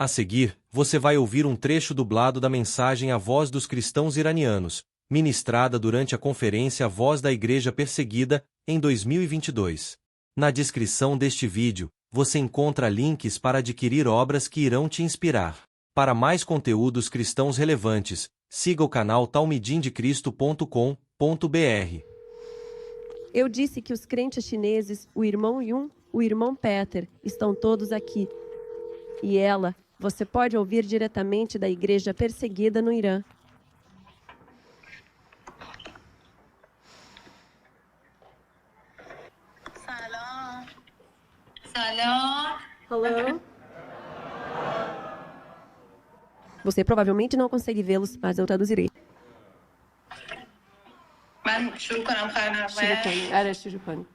A seguir, você vai ouvir um trecho dublado da mensagem A Voz dos Cristãos Iranianos, ministrada durante a conferência A Voz da Igreja Perseguida, em 2022. Na descrição deste vídeo, você encontra links para adquirir obras que irão te inspirar. Para mais conteúdos cristãos relevantes, siga o canal talmidimdecristo.com.br. Eu disse que os crentes chineses, o irmão Yun, o irmão Peter, estão todos aqui. E ela, você pode ouvir diretamente da igreja perseguida no Irã. Salam. Hello. Você provavelmente não consegue vê-los, mas eu traduzirei. من شروع کنم شروع کنی.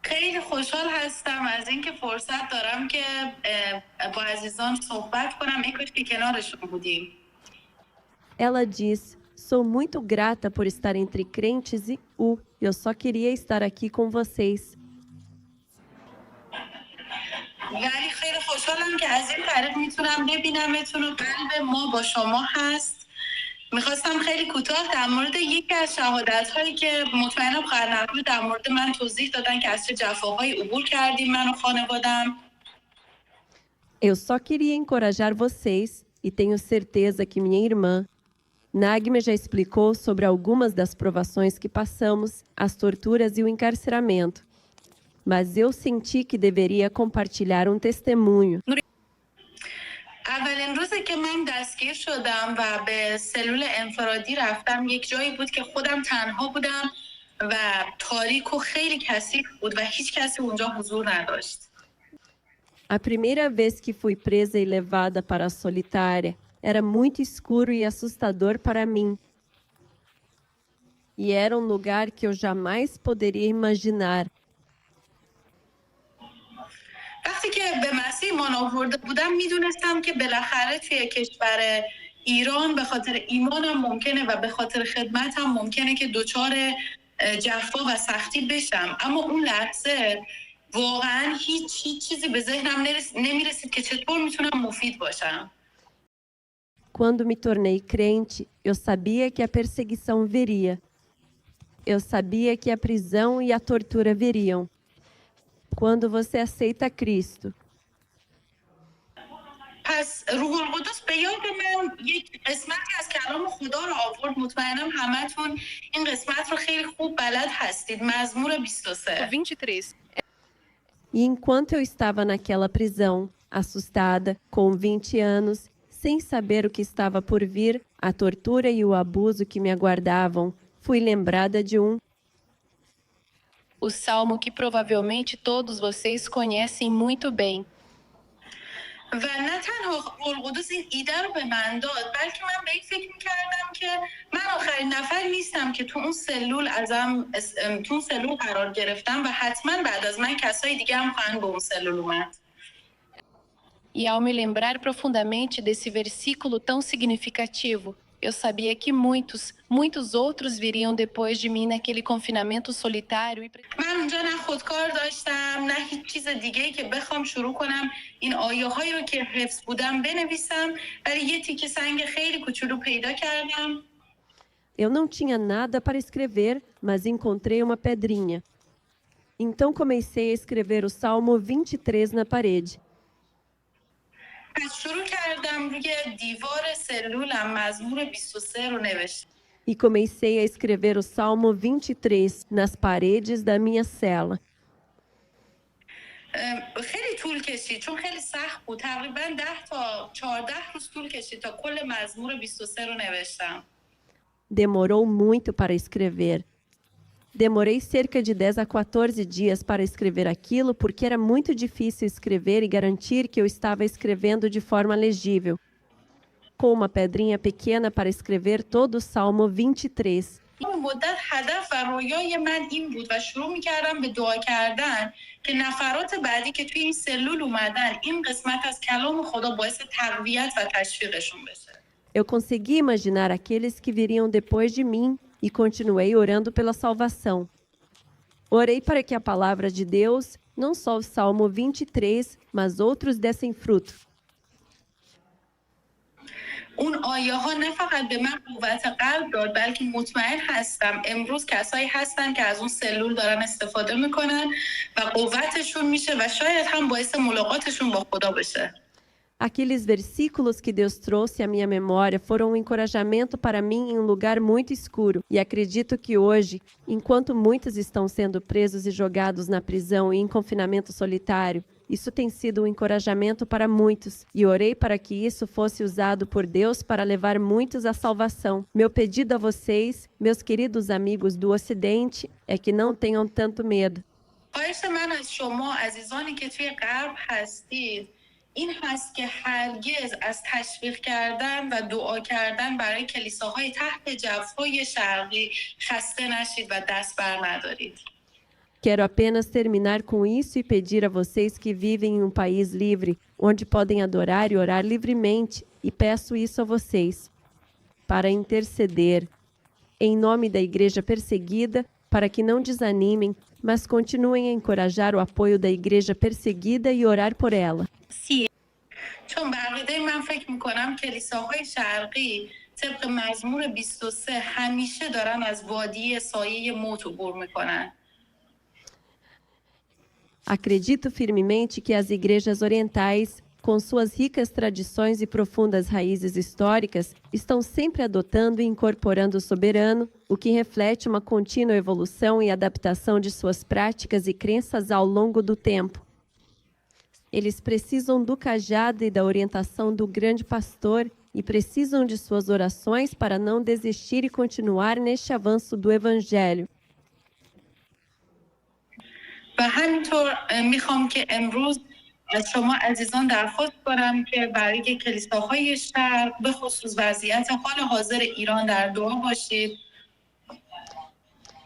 خیلی خوشحال هستم از اینکه فرصت دارم که با عزیزان صحبت کنم. این کاش که کنارشون بودیم. Ela diz: sou muito grata por estar entre crentes e eu só queria estar aqui com vocês. ولی خیلی خوشحالم که از این طریق میتونم ببینمتون و قلب ما با شما هست. میخواستم خیلی کوتاه در مورد یکی از شهادت‌هایی که مطمئنم خواهرنقلو در مورد من توضیح دادن که از چه جفاهایی عبور کردیم من و خانواده‌ام. Eu só queria encorajar vocês e tenho certeza que minha irmã, Nagme, já explicou sobre algumas das provações que passamos, as torturas e o encarceramento. Mas eu senti que deveria compartilhar um testemunho. اولین روزی که من دستگیر شدم و به سلول انفرادی رفتم یک جایی بود که خودم تنها بودم و تاریک و خیلی کثیف بود و هیچ کسی اونجا حضور نداشت. A primeira vez que fui presa e levada para a solitária, era muito escuro e assustador para mim. E era um lugar que eu jamais poderia imaginar. وقتی که به مسیح ایمان آورده بودم میدونستم که بالاخره توی کشور ایران به خاطر ایمانم ممکنه و به خاطر خدمتم ممکنه که دچار جفا و سختی بشم. اما اون لحظه واقعا هیچ چیزی به ذهنم نمیرسید که چطور میتونم مفید باشم. Quando me tornei crente, eu sabia que a perseguição viria. Eu sabia que a prisão e a tortura viriam. Quando você aceita Cristo. پس روح القدس به یاد من یک قسمتی از کلام خدا رو آورد. مطمئنم همتون این قسمت رو خیلی خوب بلد هستید. مزمور 23. E enquanto eu estava naquela prisão, assustada, com 20 anos, sem saber o que estava por vir, a tortura e o abuso que me aguardavam, fui lembrada de o salmo que provavelmente todos vocês conhecem muito bem. و نه تنها روح القدس این ایده رو به من داد، بلکه من به این فکر می‌کردم که من آخرین نفر نیستم که تو اون سلول قرار گرفتم و حتما بعد از من کسای دیگه هم خواهند به اون سلول اومد. E ao me lembrar profundamente desse versículo tão significativo, eu sabia que muitos outros viriam depois de mim naquele confinamento solitário. من اونجا نه خودکار داشتم نه هیچ چیز دیگه‌ای که بخوام شروع کنم این آیه‌هایی رو که حفظ بودم بنویسم، ولی یه تیکه سنگ خیلی کوچولو پیدا کردم. Eu não tinha nada para escrever, mas encontrei uma pedrinha. Então comecei a escrever o Salmo 23 na parede. پس شروع کردم روی دیوار سلولم مزمور 23 رو نوشتم. E comecei a escrever o Salmo 23 nas paredes da minha cela. خیلی طول کشید چون خیلی سخت بود. تقریبا 10 تا 14 روز طول کشید تا کل مزمور 23 رو نوشتم. Demorou muito para escrever. Demorei cerca de 10 a 14 dias para escrever aquilo porque era muito difícil escrever e garantir que eu estava escrevendo de forma legível. Com uma pedrinha pequena para escrever todo o Salmo 23. این مدت هدف و رویای من این بود و شروع می‌کردم به دعا کردن که نفرات بعدی که توی این سلول اومدن این قسمت از کلام خدا باعث تقویت و تشویقشون بشه. Eu consegui imaginar aqueles que viriam depois de mim e continuei orando pela salvação. Orei para que a palavra de Deus, não só o Salmo 23, mas outros dessem fruto. اون آیه ها نه فقط به من قوت قلب داد بلکه مطمئن هستم امروز کسایی هستن که از اون سلول دارن استفاده میکنن و قوتشون میشه و شاید هم باعث ملاقاتشون با خدا بشه. Aqueles versículos que Deus trouxe à minha memória foram um encorajamento para mim em um lugar muito escuro. E acredito que hoje, enquanto muitos estão sendo presos e jogados na prisão e em confinamento solitário, isso tem sido um encorajamento para muitos. E orei para que isso fosse usado por Deus para levar muitos à salvação. Meu pedido a vocês, meus queridos amigos do Ocidente, é que não tenham tanto medo. خواهش من از شما عزیزانی که توی غرب هستید این هست که هرگز از تشویق کردن و دعا کردن برای کلیساهای تحت جوهای شرقی خسته نشید و دست بر ندارید. Quero apenas terminar com isso e pedir a vocês que vivem em um país livre, onde podem adorar e orar livremente, e peço isso a vocês, para interceder, em nome da igreja perseguida, para que não desanimem, mas continuem a encorajar o apoio da igreja perseguida e orar por ela. چون به عقیده من فکر میکنم کلیساهای شرقی طبق مزمور 23 همیشه دارن از وادی سایه موت عبور میکنن. Acredito firmemente que as igrejas orientais, com suas ricas tradições e profundas raízes históricas, estão sempre adotando e incorporando o soberano, o que reflete uma contínua evolução e adaptação de suas práticas e crenças ao longo do tempo. Eles precisam do cajado e da orientação do grande pastor e precisam de suas orações para não desistir e continuar neste avanço do Evangelho. و همینطور میخوام که امروز از شما عزیزان درخواست کنم که برای کلیساهای شرق به خصوص وضعیت حال حاضر ایران در دعا باشید.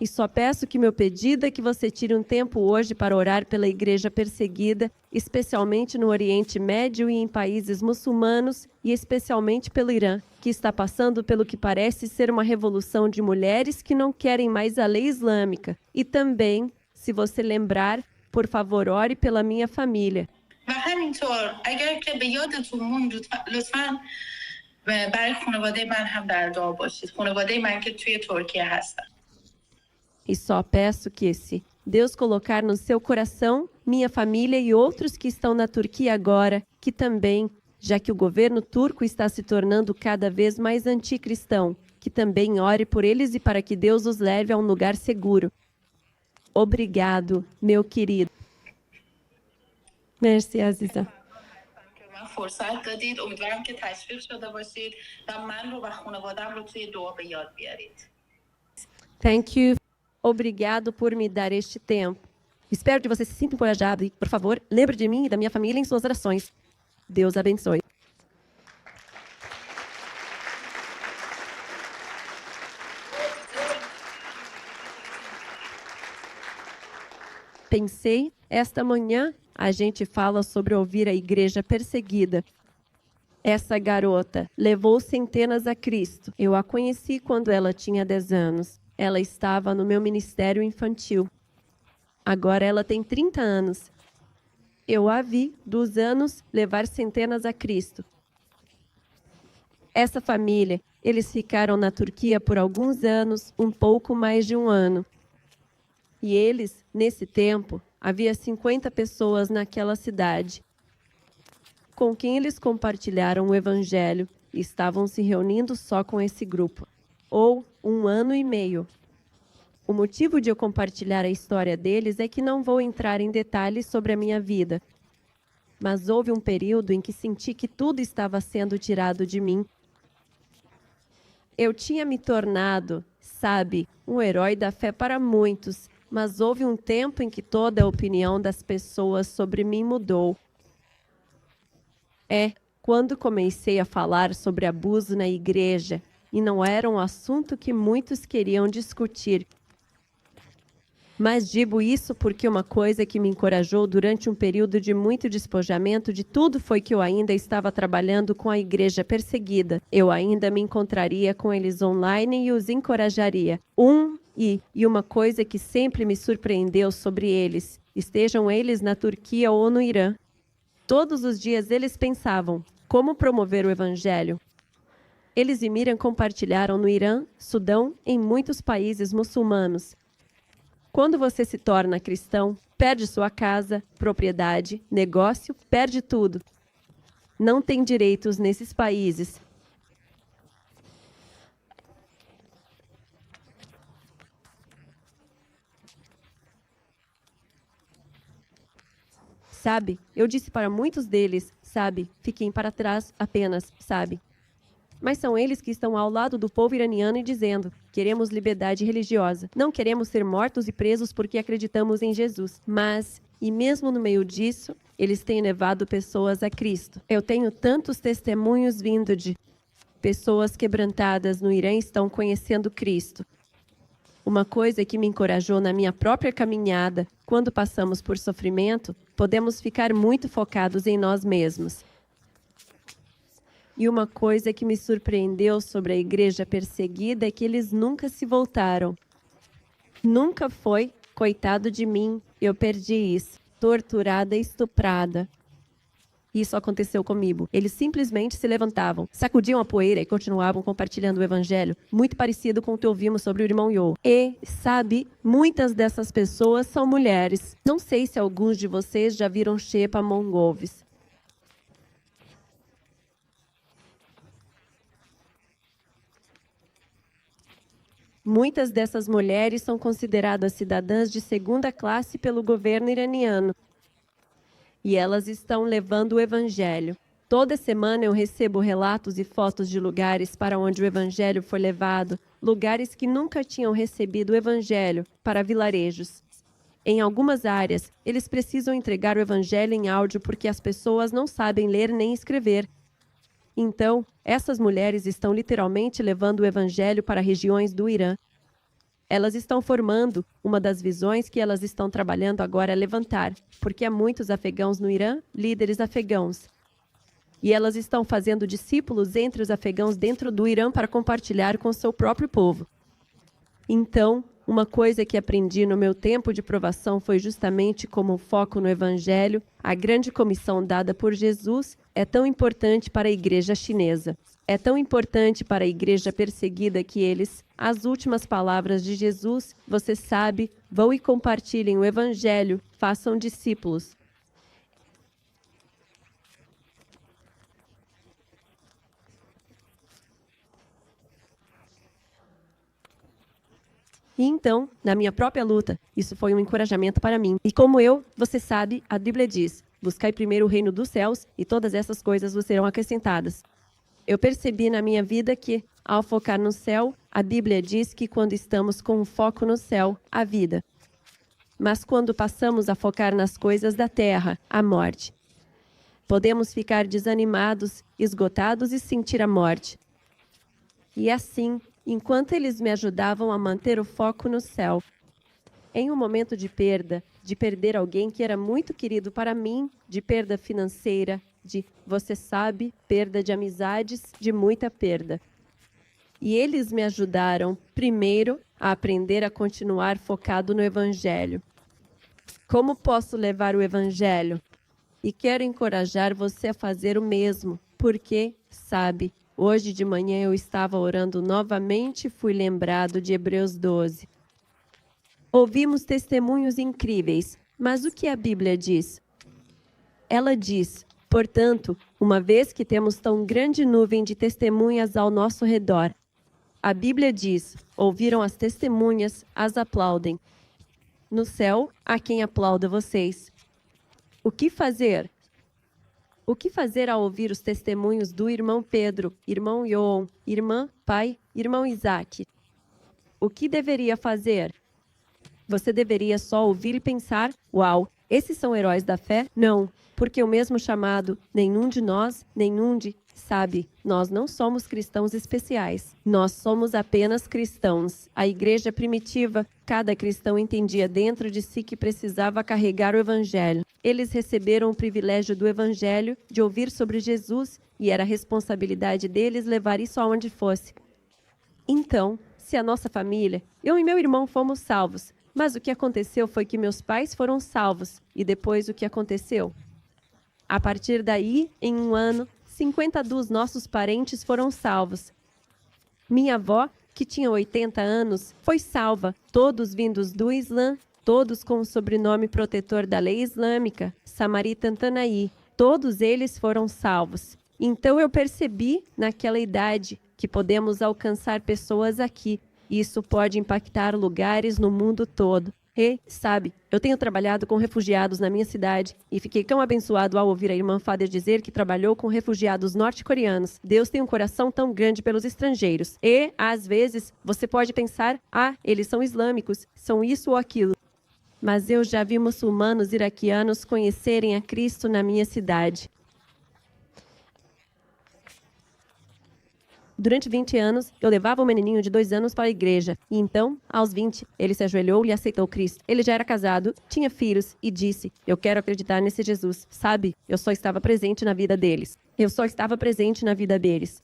E só peço que meu pedido é que você tire um tempo hoje para orar pela igreja perseguida, especialmente no Oriente Médio e em países muçulmanos, e especialmente pelo Irã, que está passando pelo que parece ser uma revolução de mulheres que não querem mais a lei islâmica. E também, se você lembrar, por favor, ore pela minha família. و همینطور اگر که به یادتون موند لطفاً برای خانواده من هم در دعا باشید. خانواده من که توی ترکیه هستن. E só peço que, se Deus colocar no seu coração, minha família e outros que estão na Turquia agora, que também, já que o governo turco está se tornando cada vez mais anticristão, que também ore por eles e para que Deus os leve a um lugar seguro. Obrigado, meu querido. Merci, Aziza. فرصت دادید. امیدوارم که تشویق شده باشید و من رو و خانواده‌ام رو توی دعا به یاد بیارید. Thank you. Obrigado por me dar este tempo. Espero que você se sinta encorajado e, por favor, lembre de mim e da minha família em suas orações. Deus abençoe. Pensei, esta manhã, a gente fala sobre ouvir a igreja perseguida. Essa garota levou centenas a Cristo. Eu a conheci quando ela tinha 10 anos. Ela estava no meu ministério infantil. Agora ela tem 30 anos. Eu a vi, dos anos, levar centenas a Cristo. Essa família, eles ficaram na Turquia por alguns anos, um pouco mais de um ano. E eles, nesse tempo, havia 50 pessoas naquela cidade, com quem eles compartilharam o Evangelho e estavam se reunindo só com esse grupo. Ou 1 ano e meio. O motivo de eu compartilhar a história deles é que não vou entrar em detalhes sobre a minha vida. Mas houve um período em que senti que tudo estava sendo tirado de mim. Eu tinha me tornado, sabe, um herói da fé para muitos, mas houve um tempo em que toda a opinião das pessoas sobre mim mudou. Quando comecei a falar sobre abuso na igreja, e não era um assunto que muitos queriam discutir. Mas digo isso porque uma coisa que me encorajou durante um período de muito despojamento de tudo foi que eu ainda estava trabalhando com a igreja perseguida. Eu ainda me encontraria com eles online e os encorajaria. E uma coisa que sempre me surpreendeu sobre eles, estejam eles na Turquia ou no Irã. Todos os dias eles pensavam, como promover o Evangelho? Eles e Miriam compartilharam no Irã, Sudão, em muitos países muçulmanos. Quando você se torna cristão, perde sua casa, propriedade, negócio, perde tudo. Não tem direitos nesses países. Sabe, eu disse para muitos deles, sabe, fiquem para trás apenas, sabe. Mas são eles que estão ao lado do povo iraniano e dizendo: queremos liberdade religiosa. Não queremos ser mortos e presos porque acreditamos em Jesus. Mas, e mesmo no meio disso, eles têm levado pessoas a Cristo. Eu tenho tantos testemunhos vindo de pessoas quebrantadas no Irã estão conhecendo Cristo. Uma coisa que me encorajou na minha própria caminhada, quando passamos por sofrimento, podemos ficar muito focados em nós mesmos. E uma coisa que me surpreendeu sobre a igreja perseguida é que eles nunca se voltaram. Nunca foi, coitado de mim, eu perdi isso, torturada e estuprada. Isso aconteceu comigo. Eles simplesmente se levantavam, sacudiam a poeira e continuavam compartilhando o evangelho, muito parecido com o que ouvimos sobre o irmão Yo. E, sabe, muitas dessas pessoas são mulheres. Não sei se alguns de vocês já viram Shepa Mongoves. Muitas dessas mulheres são consideradas cidadãs de segunda classe pelo governo iraniano. E elas estão levando o evangelho. Toda semana eu recebo relatos e fotos de lugares para onde o evangelho foi levado, lugares que nunca tinham recebido o evangelho, para vilarejos. Em algumas áreas, eles precisam entregar o evangelho em áudio porque as pessoas não sabem ler nem escrever. Então, essas mulheres estão literalmente levando o evangelho para regiões do Irã. Elas estão formando, uma das visões que elas estão trabalhando agora é levantar, porque há muitos afegãos no Irã, líderes afegãos. E elas estão fazendo discípulos entre os afegãos dentro do Irã para compartilhar com o seu próprio povo. Então, uma coisa que aprendi no meu tempo de provação foi justamente como o foco no evangelho, a grande comissão dada por Jesus, é tão importante para a igreja chinesa. É tão importante para a igreja perseguida que eles, as últimas palavras de Jesus, você sabe, vão e compartilhem o evangelho, façam discípulos. E então, na minha própria luta, isso foi um encorajamento para mim. E como você sabe, a Bíblia diz: buscai primeiro o reino dos céus e todas essas coisas vos serão acrescentadas. Eu percebi na minha vida que, ao focar no céu, a Bíblia diz que quando estamos com o foco no céu, há vida. Mas quando passamos a focar nas coisas da terra, há morte. Podemos ficar desanimados, esgotados e sentir a morte. E assim, enquanto eles me ajudavam a manter o foco no céu, em um momento de perda, de perder alguém que era muito querido para mim, de perda financeira, de, você sabe, perda de amizades, de muita perda. E eles me ajudaram, primeiro, a aprender a continuar focado no evangelho. Como posso levar o evangelho? E quero encorajar você a fazer o mesmo, porque, sabe, hoje de manhã eu estava orando novamente e fui lembrado de Hebreus 12. Ouvimos testemunhos incríveis, mas o que a Bíblia diz? Ela diz: portanto, uma vez que temos tão grande nuvem de testemunhas ao nosso redor, a Bíblia diz: ouviram as testemunhas, as aplaudem. No céu, há quem aplauda vocês. O que fazer? O que fazer ao ouvir os testemunhos do irmão Pedro, irmão Yoon, irmã, pai, irmão Isaac? O que deveria fazer? Você deveria só ouvir e pensar: uau, esses são heróis da fé? Não, porque o mesmo chamado, nenhum de nós, sabe, nós não somos cristãos especiais. Nós somos apenas cristãos. A igreja primitiva, cada cristão entendia dentro de si que precisava carregar o evangelho. Eles receberam o privilégio do evangelho, de ouvir sobre Jesus, e era a responsabilidade deles levar isso aonde fosse. Então, se a nossa família, eu e meu irmão fomos salvos, mas o que aconteceu foi que meus pais foram salvos. E depois o que aconteceu? A partir daí, em um ano, 50 dos nossos parentes foram salvos. Minha avó, que tinha 80 anos, foi salva, todos vindos do Islã, todos com o sobrenome protetor da lei islâmica, Samarita Tanaí. Todos eles foram salvos. Então eu percebi, naquela idade, que podemos alcançar pessoas aqui. Isso pode impactar lugares no mundo todo. E, sabe, eu tenho trabalhado com refugiados na minha cidade e fiquei tão abençoado ao ouvir a irmã Fader dizer que trabalhou com refugiados norte-coreanos. Deus tem um coração tão grande pelos estrangeiros. E, às vezes, você pode pensar, eles são islâmicos, são isso ou aquilo. Mas eu já vi muçulmanos iraquianos conhecerem a Cristo na minha cidade. Durante 20 anos, eu levava um menininho de 2 anos para a igreja. E então, aos 20, ele se ajoelhou e aceitou Cristo. Ele já era casado, tinha filhos e disse, eu quero acreditar nesse Jesus. Sabe, eu só estava presente na vida deles.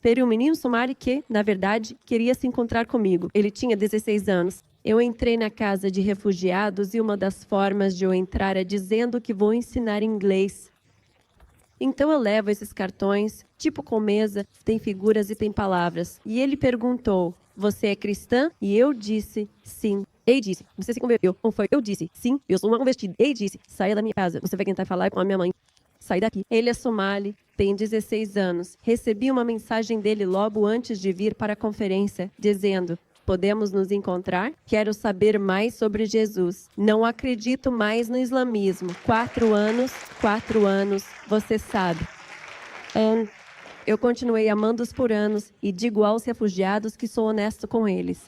Pero um menino somali que, na verdade, queria se encontrar comigo. Ele tinha 16 anos. Eu entrei na casa de refugiados e uma das formas de eu entrar é dizendo que vou ensinar inglês. Então eu levo esses cartões, tipo com mesa, tem figuras e tem palavras. E ele perguntou, você é cristã? E eu disse, sim. Ele disse, você se converteu? Como foi? Eu disse, sim, eu sou uma convertida. Ele disse, saia da minha casa, você vai tentar falar com a minha mãe. Sai daqui. Ele é somali, tem 16 anos. Recebi uma mensagem dele logo antes de vir para a conferência, dizendo, podemos nos encontrar? Quero saber mais sobre Jesus. Não acredito mais no islamismo. 4 anos, você sabe. Eu continuei amando-os por anos e digo aos refugiados que sou honesto com eles.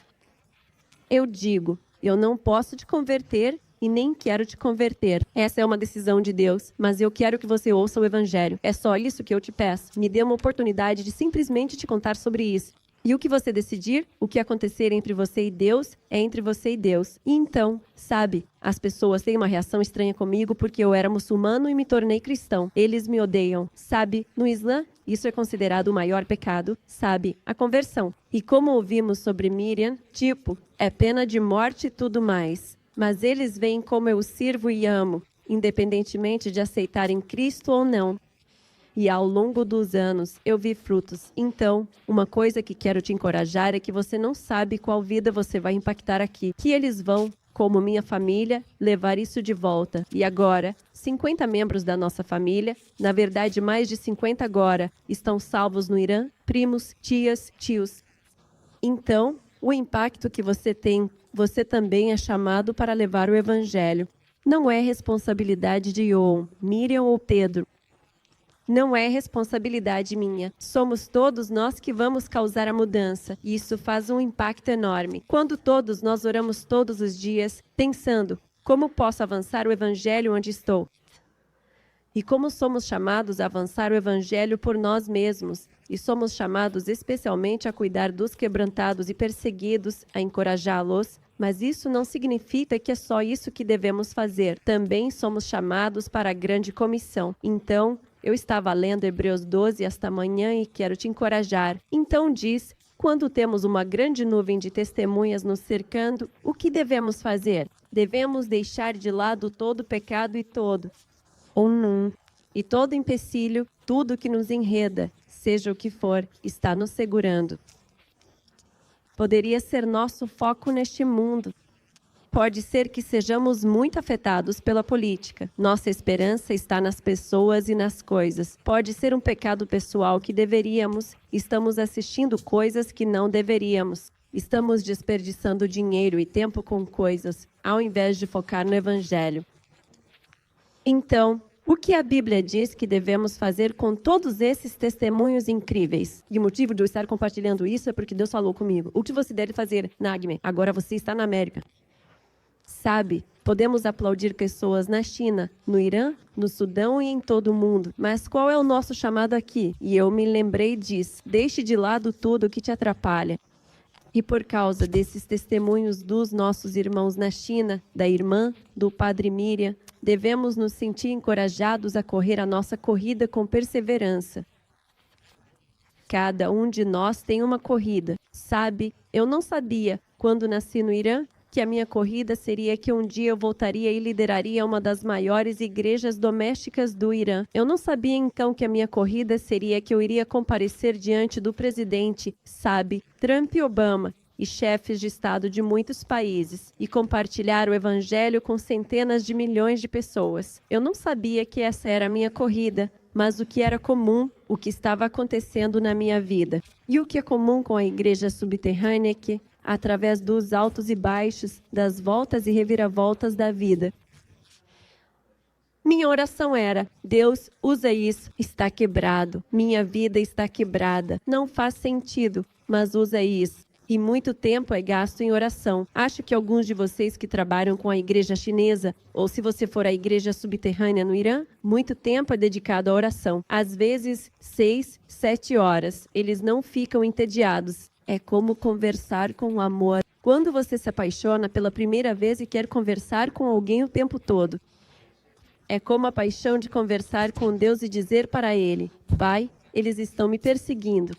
Eu digo, eu não posso te converter e nem quero te converter. Essa é uma decisão de Deus, mas eu quero que você ouça o Evangelho. É só isso que eu te peço. Me dê uma oportunidade de simplesmente te contar sobre isso. E o que você decidir, o que acontecer entre você e Deus, é entre você e Deus. E então, sabe, as pessoas têm uma reação estranha comigo porque eu era muçulmano e me tornei cristão. Eles me odeiam. Sabe, no Islã, isso é considerado o maior pecado. Sabe, a conversão. E como ouvimos sobre Miriam, é pena de morte e tudo mais. Mas eles veem como eu sirvo e amo, independentemente de aceitarem Cristo ou não. E ao longo dos anos, eu vi frutos. Então, uma coisa que quero te encorajar é que você não sabe qual vida você vai impactar aqui. Que eles vão, como minha família, levar isso de volta. E agora, 50 membros da nossa família, na verdade mais de 50 agora, estão salvos no Irã, primos, tias, tios. Então, o impacto que você tem, você também é chamado para levar o Evangelho. Não é responsabilidade de Yoon, Miriam ou Pedro. Não é responsabilidade minha. Somos todos nós que vamos causar a mudança. E isso faz um impacto enorme. Quando todos nós oramos todos os dias, pensando, como posso avançar o Evangelho onde estou? E como somos chamados a avançar o Evangelho por nós mesmos. E somos chamados especialmente a cuidar dos quebrantados e perseguidos, a encorajá-los. Mas isso não significa que é só isso que devemos fazer. Também somos chamados para a grande comissão. Então, eu estava lendo Hebreus 12 esta manhã e quero te encorajar. Então diz, quando temos uma grande nuvem de testemunhas nos cercando, o que devemos fazer? Devemos deixar de lado todo pecado e todo empecilho, tudo que nos enreda, seja o que for, está nos segurando. Poderia ser nosso foco neste mundo. Pode ser que sejamos muito afetados pela política. Nossa esperança está nas pessoas e nas coisas. Pode ser um pecado pessoal que deveríamos. Estamos assistindo coisas que não deveríamos. Estamos desperdiçando dinheiro e tempo com coisas, ao invés de focar no Evangelho. Então, o que a Bíblia diz que devemos fazer com todos esses testemunhos incríveis? E o motivo de eu estar compartilhando isso é porque Deus falou comigo. O que você deve fazer, Nagme? Agora você está na América. Sabe, podemos aplaudir pessoas na China, no Irã, no Sudão e em todo o mundo. Mas qual é o nosso chamado aqui? E eu me lembrei disso. Deixe de lado tudo o que te atrapalha. E por causa desses testemunhos dos nossos irmãos na China, da irmã, do padre Miriam, devemos nos sentir encorajados a correr a nossa corrida com perseverança. Cada um de nós tem uma corrida. Sabe, eu não sabia, quando nasci no Irã, que a minha corrida seria que um dia eu voltaria e lideraria uma das maiores igrejas domésticas do Irã. Eu não sabia então que a minha corrida seria que eu iria comparecer diante do presidente, Trump e Obama, e chefes de Estado de muitos países, e compartilhar o evangelho com centenas de milhões de pessoas. Eu não sabia que essa era a minha corrida, mas o que era comum, o que estava acontecendo na minha vida. E o que é comum com a igreja subterrânea é que, através dos altos e baixos, das voltas e reviravoltas da vida, minha oração era: Deus, usa isso, está quebrado, minha vida está quebrada, não faz sentido, mas usa isso. E muito tempo é gasto em oração. Acho que alguns de vocês que trabalham com a igreja chinesa, ou se você for à igreja subterrânea no Irã, muito tempo é dedicado à oração. Às vezes, 6, 7 horas. Eles não ficam entediados. É como conversar com o amor. Quando você se apaixona pela primeira vez e quer conversar com alguém o tempo todo. É como a paixão de conversar com Deus e dizer para Ele: Pai, eles estão me perseguindo.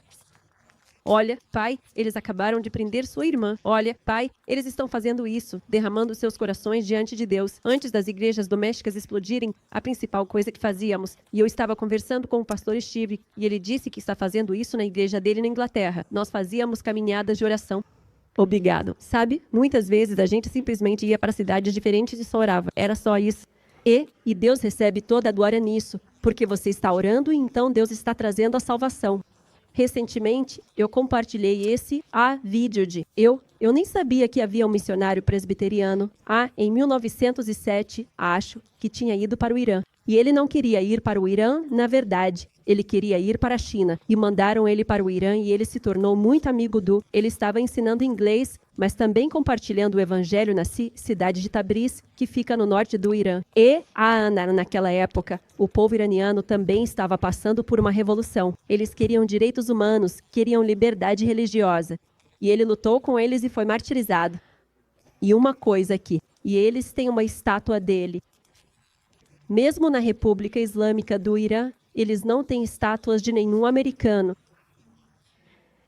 Olha, Pai, eles acabaram de prender sua irmã. Olha, Pai, eles estão fazendo isso, derramando seus corações diante de Deus. Antes das igrejas domésticas explodirem, a principal coisa que fazíamos, e eu estava conversando com o pastor Steve, e ele disse que está fazendo isso na igreja dele na Inglaterra. Nós fazíamos caminhadas de oração. Obrigado. Sabe, muitas vezes a gente simplesmente ia para cidades diferentes e só orava. Era só isso. E Deus recebe toda a glória nisso, porque você está orando e então Deus está trazendo a salvação. Recentemente, eu compartilhei esse vídeo de eu nem sabia que havia um missionário presbiteriano, em 1907, acho, que tinha ido para o Irã. E ele não queria ir para o Irã, na verdade. Ele queria ir para a China. E mandaram ele para o Irã e ele se tornou muito amigo do... Ele estava ensinando inglês, mas também compartilhando o evangelho na cidade de Tabriz, que fica no norte do Irã. E, naquela época, o povo iraniano também estava passando por uma revolução. Eles queriam direitos humanos, queriam liberdade religiosa. E ele lutou com eles e foi martirizado. E uma coisa aqui, e eles têm uma estátua dele. Mesmo na República Islâmica do Irã, eles não têm estátuas de nenhum americano.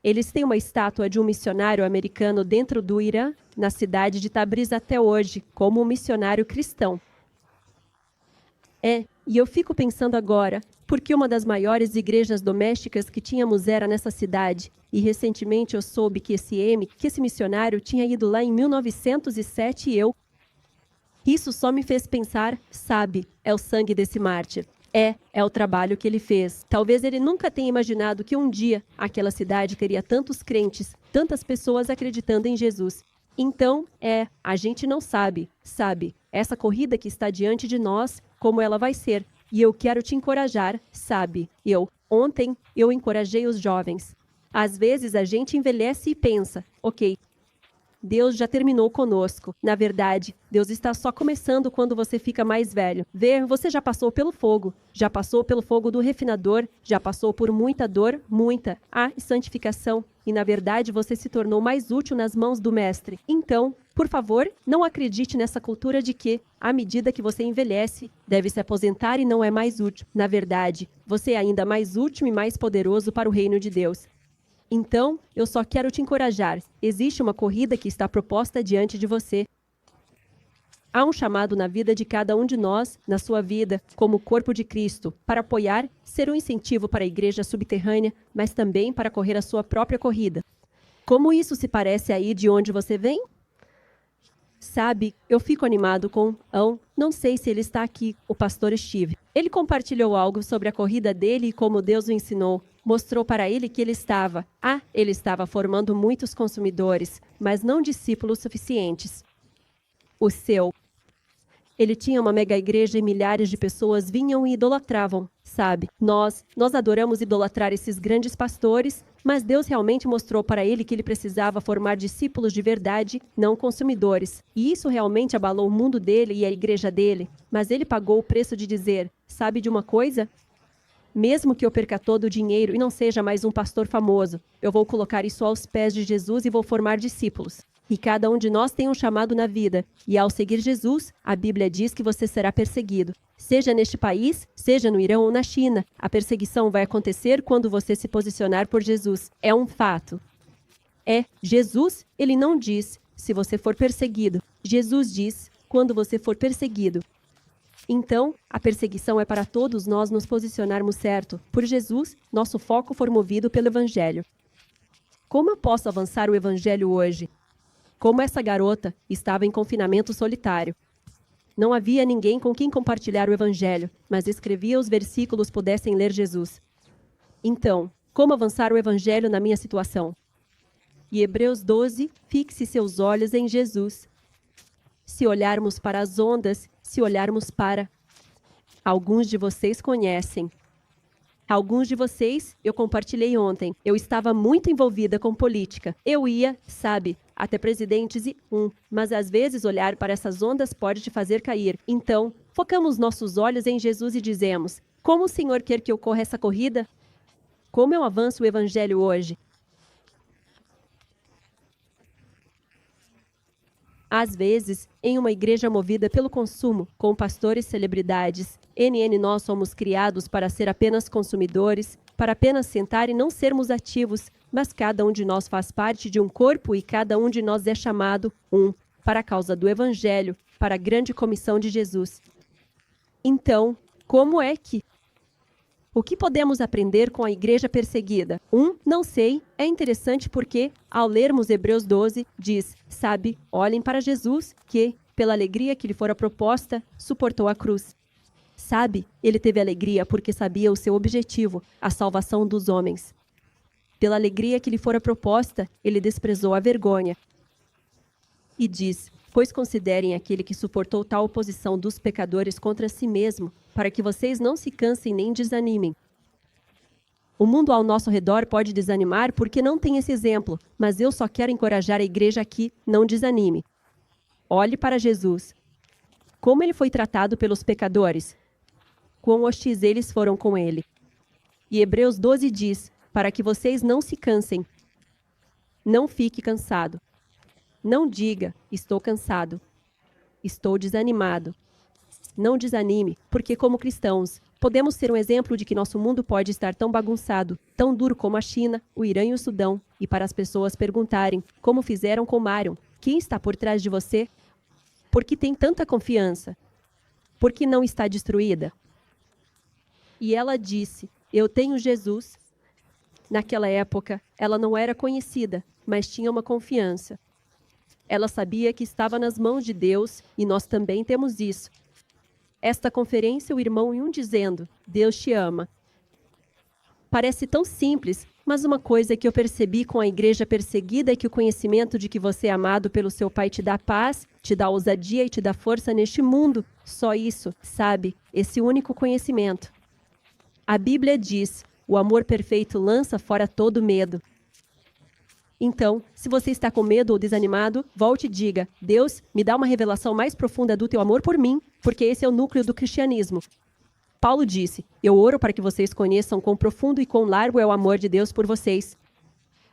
Eles têm uma estátua de um missionário americano dentro do Irã, na cidade de Tabriz até hoje, como um missionário cristão. E eu fico pensando agora, porque uma das maiores igrejas domésticas que tínhamos era nessa cidade, e recentemente eu soube que esse missionário tinha ido lá em 1907 e isso só me fez pensar, é o sangue desse mártir. É o trabalho que ele fez. Talvez ele nunca tenha imaginado que um dia aquela cidade teria tantos crentes, tantas pessoas acreditando em Jesus. Então, a gente não sabe, essa corrida que está diante de nós, como ela vai ser. E eu quero te encorajar, ontem eu encorajei os jovens. Às vezes a gente envelhece e pensa, ok, Deus já terminou conosco. Na verdade, Deus está só começando quando você fica mais velho. Você já passou pelo fogo. Já passou pelo fogo do refinador. Já passou por muita dor, muita santificação. E, na verdade, você se tornou mais útil nas mãos do Mestre. Então, por favor, não acredite nessa cultura de que, à medida que você envelhece, deve se aposentar e não é mais útil. Na verdade, você é ainda mais útil e mais poderoso para o reino de Deus. Então, eu só quero te encorajar. Existe uma corrida que está proposta diante de você. Há um chamado na vida de cada um de nós, na sua vida, como corpo de Cristo, para apoiar, ser um incentivo para a igreja subterrânea, mas também para correr a sua própria corrida. Como isso se parece aí de onde você vem? Eu fico animado com, não sei se ele está aqui, o pastor Steve. Ele compartilhou algo sobre a corrida dele e como Deus o ensinou. Mostrou para ele que ele estava formando muitos consumidores, mas não discípulos suficientes. Ele tinha uma mega igreja e milhares de pessoas vinham e idolatravam, Nós adoramos idolatrar esses grandes pastores, mas Deus realmente mostrou para ele que ele precisava formar discípulos de verdade, não consumidores. E isso realmente abalou o mundo dele e a igreja dele. Mas ele pagou o preço de dizer, sabe de uma coisa? Mesmo que eu perca todo o dinheiro e não seja mais um pastor famoso, eu vou colocar isso aos pés de Jesus e vou formar discípulos. E cada um de nós tem um chamado na vida. E ao seguir Jesus, a Bíblia diz que você será perseguido. Seja neste país, seja no Irã ou na China, a perseguição vai acontecer quando você se posicionar por Jesus. É um fato. Jesus, ele não diz, se você for perseguido. Jesus diz, quando você for perseguido. Então, a perseguição é para todos nós nos posicionarmos certo. Por Jesus, nosso foco for movido pelo Evangelho. Como eu posso avançar o Evangelho hoje? Como essa garota estava em confinamento solitário. Não havia ninguém com quem compartilhar o Evangelho, mas escrevia os versículos pudessem ler Jesus. Então, como avançar o Evangelho na minha situação? E Hebreus 12, fixe seus olhos em Jesus. Se olharmos para as ondas, se olharmos para... Alguns de vocês conhecem. Alguns de vocês, eu compartilhei ontem. Eu estava muito envolvida com política. Eu ia, sabe, até presidentes mas às vezes olhar para essas ondas pode te fazer cair. Então, focamos nossos olhos em Jesus e dizemos, como o Senhor quer que eu corra essa corrida? Como eu avanço o Evangelho hoje? Às vezes, em uma igreja movida pelo consumo, com pastores e celebridades, nós somos criados para ser apenas consumidores, para apenas sentar e não sermos ativos, mas cada um de nós faz parte de um corpo e cada um de nós é chamado, para a causa do Evangelho, para a grande comissão de Jesus. Então, como é que... O que podemos aprender com a igreja perseguida? Não sei. É interessante porque, ao lermos Hebreus 12, diz, sabe, olhem para Jesus, que, pela alegria que lhe fora proposta, suportou a cruz. Sabe, ele teve alegria porque sabia o seu objetivo, a salvação dos homens. Pela alegria que lhe fora proposta, ele desprezou a vergonha. E diz, pois considerem aquele que suportou tal oposição dos pecadores contra si mesmo, para que vocês não se cansem nem desanimem. O mundo ao nosso redor pode desanimar porque não tem esse exemplo, mas eu só quero encorajar a igreja aqui, não desanime. Olhe para Jesus. Como ele foi tratado pelos pecadores? Quão hostis eles foram com ele. E Hebreus 12 diz, para que vocês não se cansem. Não fique cansado. Não diga, estou cansado. Estou desanimado. Não desanime, porque como cristãos, podemos ser um exemplo de que nosso mundo pode estar tão bagunçado, tão duro como a China, o Irã e o Sudão, e para as pessoas perguntarem, como fizeram com Marion, quem está por trás de você? Por que tem tanta confiança? Por que não está destruída? E ela disse, eu tenho Jesus. Naquela época, ela não era conhecida, mas tinha uma confiança. Ela sabia que estava nas mãos de Deus, e nós também temos isso. Esta conferência, o irmão dizendo, Deus te ama. Parece tão simples, mas uma coisa que eu percebi com a igreja perseguida é que o conhecimento de que você é amado pelo seu Pai te dá paz, te dá ousadia e te dá força neste mundo. Só isso, sabe? Esse único conhecimento. A Bíblia diz, o amor perfeito lança fora todo medo. Então, se você está com medo ou desanimado, volte e diga, Deus, me dá uma revelação mais profunda do teu amor por mim, porque esse é o núcleo do cristianismo. Paulo disse, eu oro para que vocês conheçam quão profundo e quão largo é o amor de Deus por vocês.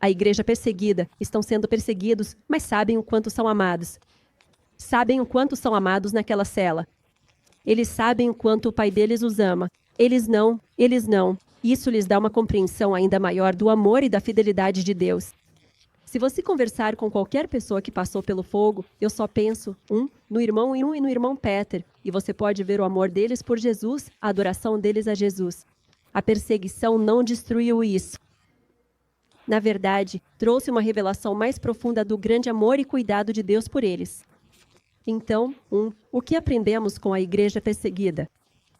A igreja perseguida, estão sendo perseguidos, mas sabem o quanto são amados. Sabem o quanto são amados naquela cela. Eles sabem o quanto o Pai deles os ama. Eles não. Isso lhes dá uma compreensão ainda maior do amor e da fidelidade de Deus. Se você conversar com qualquer pessoa que passou pelo fogo, eu só penso, no irmão e no irmão Peter, e você pode ver o amor deles por Jesus, a adoração deles a Jesus. A perseguição não destruiu isso. Na verdade, trouxe uma revelação mais profunda do grande amor e cuidado de Deus por eles. Então, o que aprendemos com a igreja perseguida?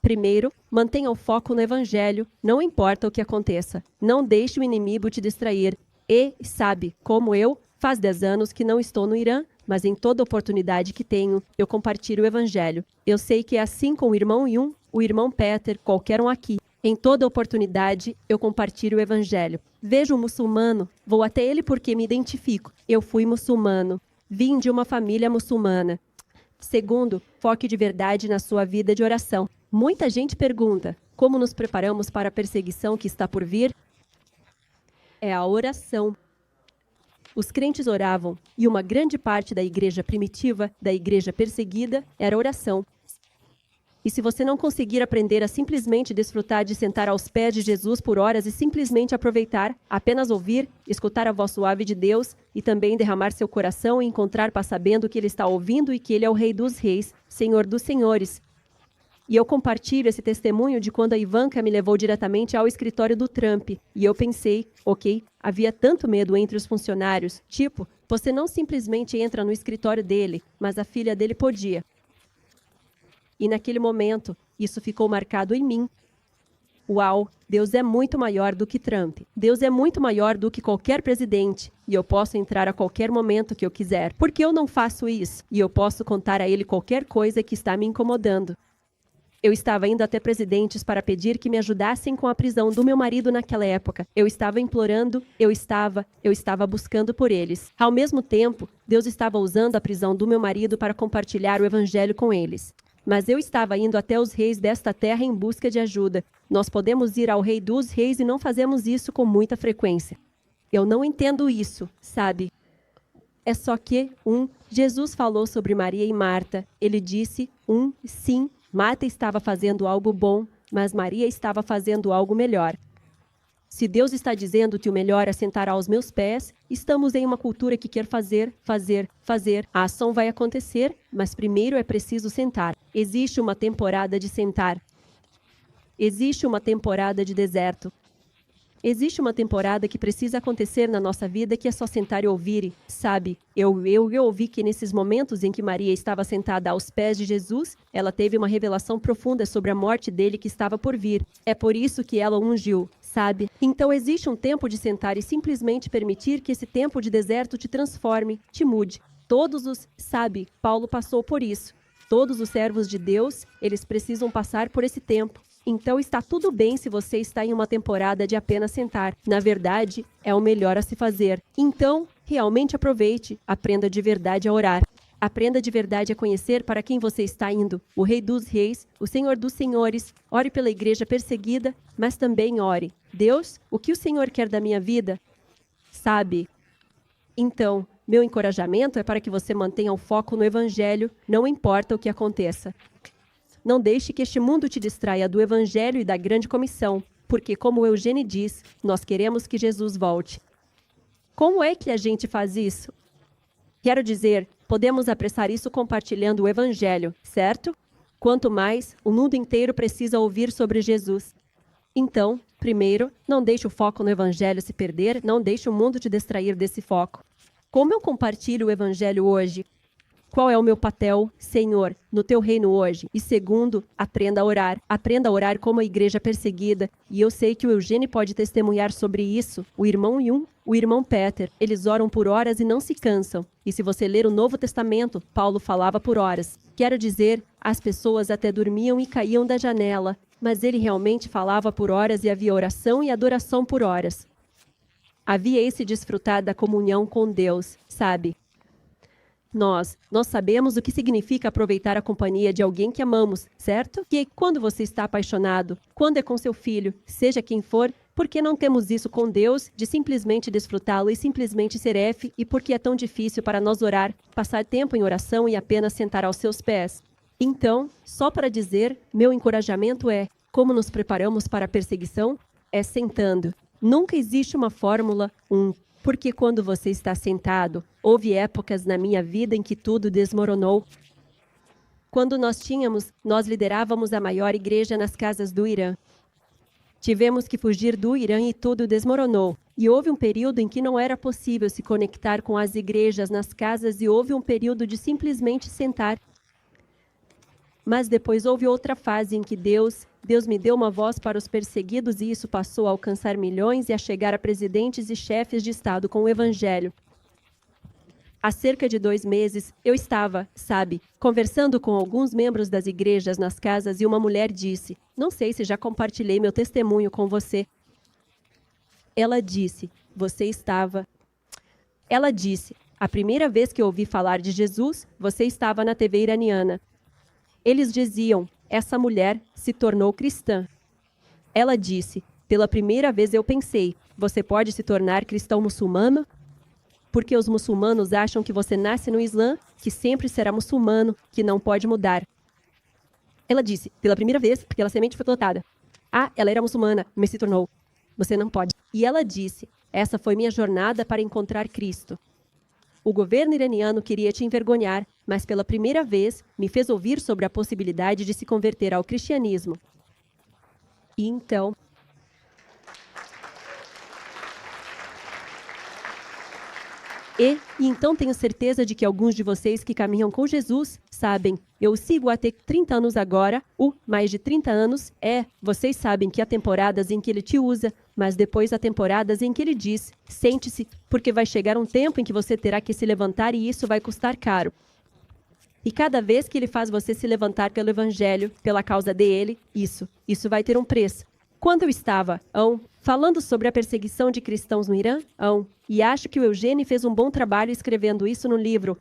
Primeiro, mantenha o foco no Evangelho, não importa o que aconteça. Não deixe o inimigo te distrair. E, sabe, como eu, faz 10 anos que não estou no Irã, mas em toda oportunidade que tenho, eu compartilho o Evangelho. Eu sei que é assim com o irmão Yun, o irmão Peter, qualquer um aqui. Em toda oportunidade, eu compartilho o Evangelho. Vejo um muçulmano, vou até ele porque me identifico. Eu fui muçulmano. Vim de uma família muçulmana. Segundo, foque de verdade na sua vida de oração. Muita gente pergunta, como nos preparamos para a perseguição que está por vir? É a oração. Os crentes oravam, e uma grande parte da igreja primitiva, da igreja perseguida, era oração. E se você não conseguir aprender a simplesmente desfrutar de sentar aos pés de Jesus por horas e simplesmente aproveitar, apenas ouvir, escutar a voz suave de Deus e também derramar seu coração e encontrar paz sabendo que Ele está ouvindo e que Ele é o Rei dos Reis, Senhor dos Senhores. E eu compartilho esse testemunho de quando a Ivanka me levou diretamente ao escritório do Trump. E eu pensei, ok, havia tanto medo entre os funcionários. Tipo, você não simplesmente entra no escritório dele, mas a filha dele podia. E naquele momento, isso ficou marcado em mim. Uau, Deus é muito maior do que Trump. Deus é muito maior do que qualquer presidente. E eu posso entrar a qualquer momento que eu quiser. Por que eu não faço isso? E eu posso contar a ele qualquer coisa que está me incomodando. Eu estava indo até presidentes para pedir que me ajudassem com a prisão do meu marido naquela época. Eu estava implorando, eu estava buscando por eles. Ao mesmo tempo, Deus estava usando a prisão do meu marido para compartilhar o evangelho com eles. Mas eu estava indo até os reis desta terra em busca de ajuda. Nós podemos ir ao Rei dos Reis e não fazemos isso com muita frequência. Eu não entendo isso, sabe? É só que, Jesus falou sobre Maria e Marta. Ele disse, sim, Marta estava fazendo algo bom, mas Maria estava fazendo algo melhor. Se Deus está dizendo que o melhor é sentar aos meus pés, estamos em uma cultura que quer fazer. A ação vai acontecer, mas primeiro é preciso sentar. Existe uma temporada de sentar. Existe uma temporada de deserto. Existe uma temporada que precisa acontecer na nossa vida que é só sentar e ouvir. Sabe, eu ouvi que nesses momentos em que Maria estava sentada aos pés de Jesus, ela teve uma revelação profunda sobre a morte dele que estava por vir. É por isso que ela o ungiu, sabe? Então existe um tempo de sentar e simplesmente permitir que esse tempo de deserto te transforme, te mude. Sabe, Paulo passou por isso. Todos os servos de Deus, eles precisam passar por esse tempo. Então está tudo bem se você está em uma temporada de apenas sentar. Na verdade, é o melhor a se fazer. Então, realmente aproveite. Aprenda de verdade a orar. Aprenda de verdade a conhecer para quem você está indo. O Rei dos Reis, o Senhor dos Senhores. Ore pela igreja perseguida, mas também ore. Deus, o que o Senhor quer da minha vida? Sabe? Então, meu encorajamento é para que você mantenha o foco no Evangelho, não importa o que aconteça. Não deixe que este mundo te distraia do Evangelho e da grande comissão, porque, como Eugênie diz, nós queremos que Jesus volte. Como é que a gente faz isso? Quero dizer, podemos apressar isso compartilhando o Evangelho, certo? Quanto mais, o mundo inteiro precisa ouvir sobre Jesus. Então, primeiro, não deixe o foco no Evangelho se perder, não deixe o mundo te distrair desse foco. Como eu compartilho o Evangelho hoje? Qual é o meu papel, Senhor, no teu reino hoje? E segundo, aprenda a orar. Aprenda a orar como a igreja perseguida. E eu sei que o Eugênie pode testemunhar sobre isso. O irmão Yun, o irmão Peter, eles oram por horas e não se cansam. E se você ler o Novo Testamento, Paulo falava por horas. Quero dizer, as pessoas até dormiam e caíam da janela. Mas ele realmente falava por horas e havia oração e adoração por horas. Havia esse desfrutar da comunhão com Deus, sabe? Nós sabemos o que significa aproveitar a companhia de alguém que amamos, certo? Que quando você está apaixonado, quando é com seu filho, seja quem for, por que não temos isso com Deus, de simplesmente desfrutá-lo e simplesmente ser F, e por que é tão difícil para nós orar, passar tempo em oração e apenas sentar aos seus pés? Então, só para dizer, meu encorajamento é, como nos preparamos para a perseguição? É sentando. Nunca existe uma fórmula, porque quando você está sentado, houve épocas na minha vida em que tudo desmoronou. Quando nós liderávamos a maior igreja nas casas do Irã. Tivemos que fugir do Irã e tudo desmoronou. E houve um período em que não era possível se conectar com as igrejas nas casas e houve um período de simplesmente sentar. Mas depois houve outra fase em que Deus me deu uma voz para os perseguidos e isso passou a alcançar milhões e a chegar a presidentes e chefes de Estado com o Evangelho. Há cerca de 2 meses, eu estava, conversando com alguns membros das igrejas nas casas e uma mulher disse, não sei se já compartilhei meu testemunho com você. Ela disse, a primeira vez que eu ouvi falar de Jesus, você estava na TV iraniana. Eles diziam, essa mulher se tornou cristã. Ela disse, pela primeira vez eu pensei, você pode se tornar cristão muçulmano? Porque os muçulmanos acham que você nasce no Islã, que sempre será muçulmano, que não pode mudar. Ela disse, pela primeira vez, porque ela semente foi plantada. Ah, ela era muçulmana, mas se tornou. Você não pode. E ela disse, essa foi minha jornada para encontrar Cristo. O governo iraniano queria te envergonhar, mas pela primeira vez me fez ouvir sobre a possibilidade de se converter ao cristianismo. E então... E então tenho certeza de que alguns de vocês que caminham com Jesus sabem, eu o sigo há 30 anos agora, mais de 30 anos, vocês sabem que há temporadas em que ele te usa, mas depois há temporadas em que ele diz, sente-se, porque vai chegar um tempo em que você terá que se levantar e isso vai custar caro. E cada vez que ele faz você se levantar pelo evangelho, pela causa dele, isso vai ter um preço. Quando eu estava, falando sobre a perseguição de cristãos no Irã, e acho que o Eugênio fez um bom trabalho escrevendo isso no livro.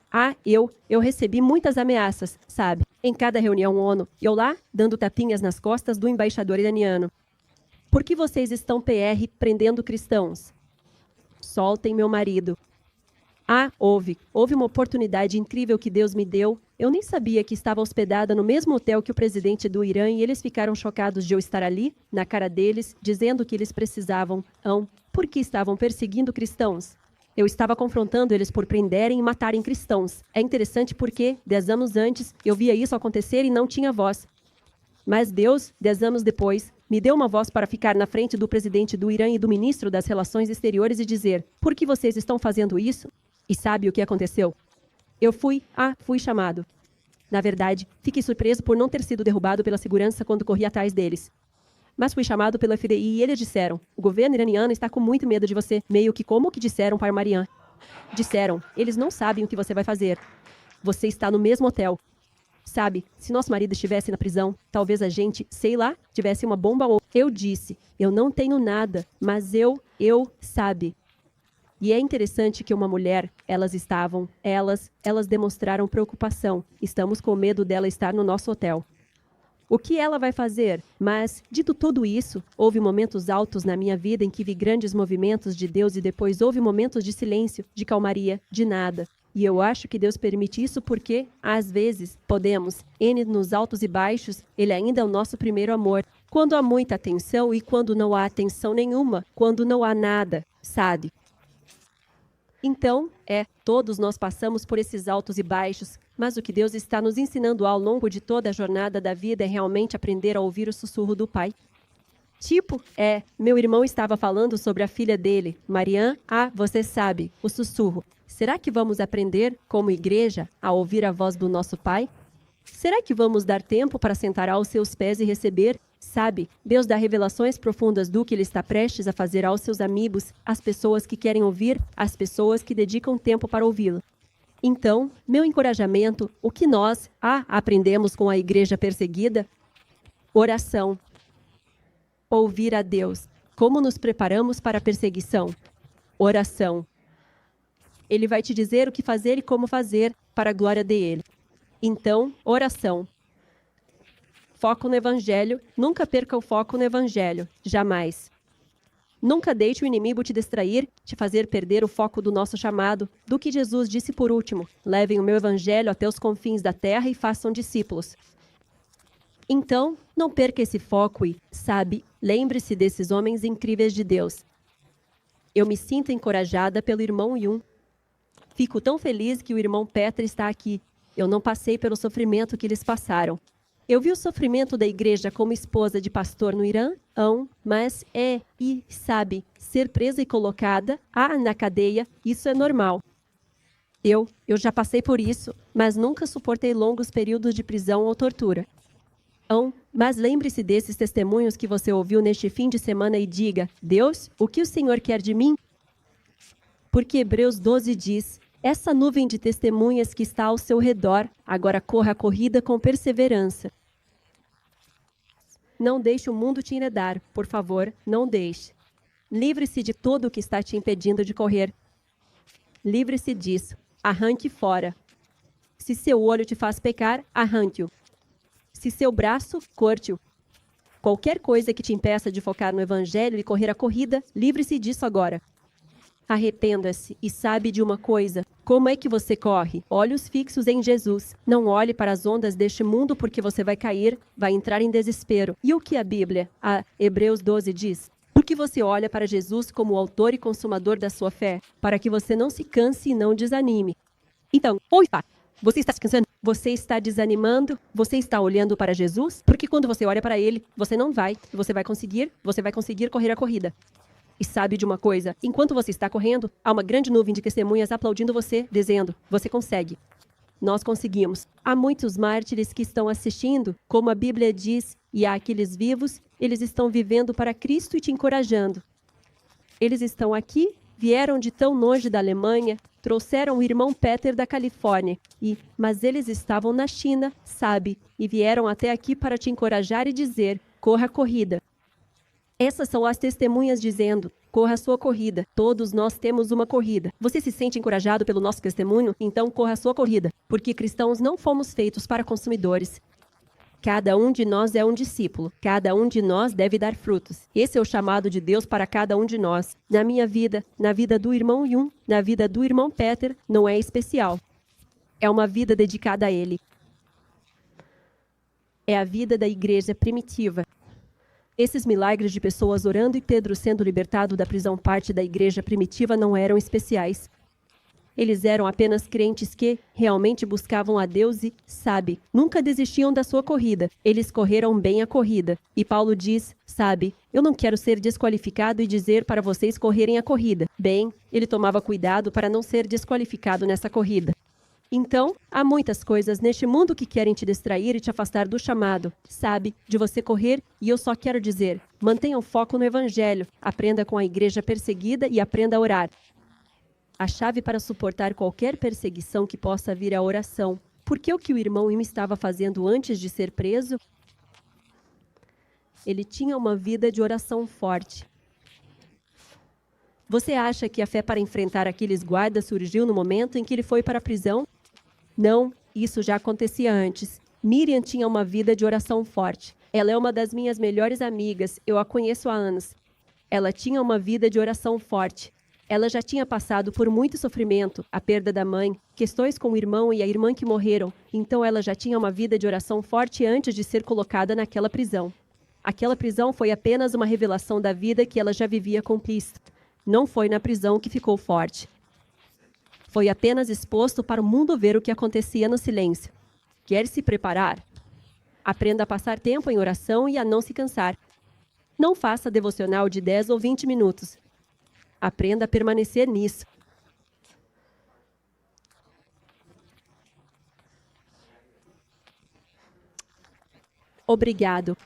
Eu recebi muitas ameaças, sabe? Em cada reunião ONU, eu lá, dando tapinhas nas costas do embaixador iraniano. Por que vocês estão prendendo cristãos? Soltem meu marido. Houve uma oportunidade incrível que Deus me deu. Eu nem sabia que estava hospedada no mesmo hotel que o presidente do Irã e eles ficaram chocados de eu estar ali, na cara deles, dizendo que eles precisavam, porque estavam perseguindo cristãos. Eu estava confrontando eles por prenderem e matarem cristãos. É interessante porque, 10 anos antes, eu via isso acontecer e não tinha voz. Mas Deus, 10 anos depois, me deu uma voz para ficar na frente do presidente do Irã e do ministro das Relações Exteriores e dizer, por que vocês estão fazendo isso? E sabe o que aconteceu? Eu fui chamado. Na verdade, fiquei surpreso por não ter sido derrubado pela segurança quando corri atrás deles. Mas fui chamado pelo FBI e eles disseram, o governo iraniano está com muito medo de você, meio que como que disseram para Marianne. Disseram, eles não sabem o que você vai fazer. Você está no mesmo hotel. Sabe, se nosso marido estivesse na prisão, talvez a gente, sei lá, tivesse uma bomba ou... Eu disse, eu não tenho nada, mas sabe... E é interessante que uma mulher, elas demonstraram preocupação. Estamos com medo dela estar no nosso hotel. O que ela vai fazer? Mas, dito tudo isso, houve momentos altos na minha vida em que vi grandes movimentos de Deus e depois houve momentos de silêncio, de calmaria, de nada. E eu acho que Deus permite isso porque, às vezes, podemos, nos altos e baixos, Ele ainda é o nosso primeiro amor. Quando há muita atenção e quando não há atenção nenhuma, quando não há nada, sabe? Então, todos nós passamos por esses altos e baixos, mas o que Deus está nos ensinando ao longo de toda a jornada da vida é realmente aprender a ouvir o sussurro do Pai. Meu irmão estava falando sobre a filha dele, Marianne. Você sabe, o sussurro. Será que vamos aprender, como igreja, a ouvir a voz do nosso Pai? Será que vamos dar tempo para sentar aos seus pés e receber? Sabe, Deus dá revelações profundas do que Ele está prestes a fazer aos seus amigos, às pessoas que querem ouvir, às pessoas que dedicam tempo para ouvi-lo. Então, meu encorajamento, o que nós aprendemos com a igreja perseguida? Oração. Ouvir a Deus. Como nos preparamos para a perseguição? Oração. Ele vai te dizer o que fazer e como fazer para a glória dele. Então, oração. Foco no Evangelho. Nunca perca o foco no Evangelho. Jamais. Nunca deixe o inimigo te distrair, te fazer perder o foco do nosso chamado, do que Jesus disse por último. Levem o meu Evangelho até os confins da terra e façam discípulos. Então, não perca esse foco e, sabe, lembre-se desses homens incríveis de Deus. Eu me sinto encorajada pelo irmão Yun. Fico tão feliz que o irmão Petra está aqui. Eu não passei pelo sofrimento que eles passaram. Eu vi o sofrimento da igreja como esposa de pastor no Irã, mas sabe, ser presa e colocada, na cadeia, isso é normal. Eu já passei por isso, mas nunca suportei longos períodos de prisão ou tortura. Mas lembre-se desses testemunhos que você ouviu neste fim de semana e diga, Deus, o que o Senhor quer de mim? Porque Hebreus 12 diz, essa nuvem de testemunhas que está ao seu redor, agora corra a corrida com perseverança. Não deixe o mundo te enredar, por favor, não deixe. Livre-se de tudo o que está te impedindo de correr. Livre-se disso, arranque fora. Se seu olho te faz pecar, arranque-o. Se seu braço, corte-o. Qualquer coisa que te impeça de focar no Evangelho e correr a corrida, livre-se disso agora. Arrependa-se e sabe de uma coisa. Como é que você corre? Olhos fixos em Jesus. Não olhe para as ondas deste mundo porque você vai cair, vai entrar em desespero. E o que a Bíblia, a Hebreus 12 diz? Porque você olha para Jesus como o autor e consumador da sua fé, para que você não se canse e não desanime. Então, você está se cansando? Você está desanimando? Você está olhando para Jesus? Porque quando você olha para ele, você não vai. Você vai conseguir correr a corrida. E sabe de uma coisa? Enquanto você está correndo, há uma grande nuvem de testemunhas aplaudindo você, dizendo: você consegue. Nós conseguimos. Há muitos mártires que estão assistindo, como a Bíblia diz, e há aqueles vivos, eles estão vivendo para Cristo e te encorajando. Eles estão aqui, vieram de tão longe da Alemanha, trouxeram o irmão Peter da Califórnia, mas eles estavam na China, sabe, e vieram até aqui para te encorajar e dizer: corra a corrida. Essas são as testemunhas dizendo: corra a sua corrida. Todos nós temos uma corrida. Você se sente encorajado pelo nosso testemunho? Então corra a sua corrida. Porque cristãos não fomos feitos para consumidores. Cada um de nós é um discípulo. Cada um de nós deve dar frutos. Esse é o chamado de Deus para cada um de nós. Na minha vida, na vida do irmão Yun, na vida do irmão Peter, não é especial. É uma vida dedicada a ele. É a vida da igreja primitiva. Esses milagres de pessoas orando e Pedro sendo libertado da prisão parte da igreja primitiva não eram especiais. Eles eram apenas crentes que realmente buscavam a Deus e, sabe, nunca desistiam da sua corrida. Eles correram bem a corrida. E Paulo diz, sabe, eu não quero ser desqualificado e dizer para vocês correrem a corrida. Bem, ele tomava cuidado para não ser desqualificado nessa corrida. Então, há muitas coisas neste mundo que querem te distrair e te afastar do chamado, sabe, de você correr, e eu só quero dizer, mantenha o foco no Evangelho, aprenda com a igreja perseguida e aprenda a orar. A chave para suportar qualquer perseguição que possa vir é a oração. Porque o que o irmão Im estava fazendo antes de ser preso? Ele tinha uma vida de oração forte. Você acha que a fé para enfrentar aqueles guardas surgiu no momento em que ele foi para a prisão? Não, isso já acontecia antes. Miriam tinha uma vida de oração forte. Ela é uma das minhas melhores amigas, eu a conheço há anos. Ela tinha uma vida de oração forte. Ela já tinha passado por muito sofrimento, a perda da mãe, questões com o irmão e a irmã que morreram. Então ela já tinha uma vida de oração forte antes de ser colocada naquela prisão. Aquela prisão foi apenas uma revelação da vida que ela já vivia com Cristo. Não foi na prisão que ficou forte. Foi apenas exposto para o mundo ver o que acontecia no silêncio. Quer se preparar? Aprenda a passar tempo em oração e a não se cansar. Não faça devocional de 10 ou 20 minutos. Aprenda a permanecer nisso. Obrigado.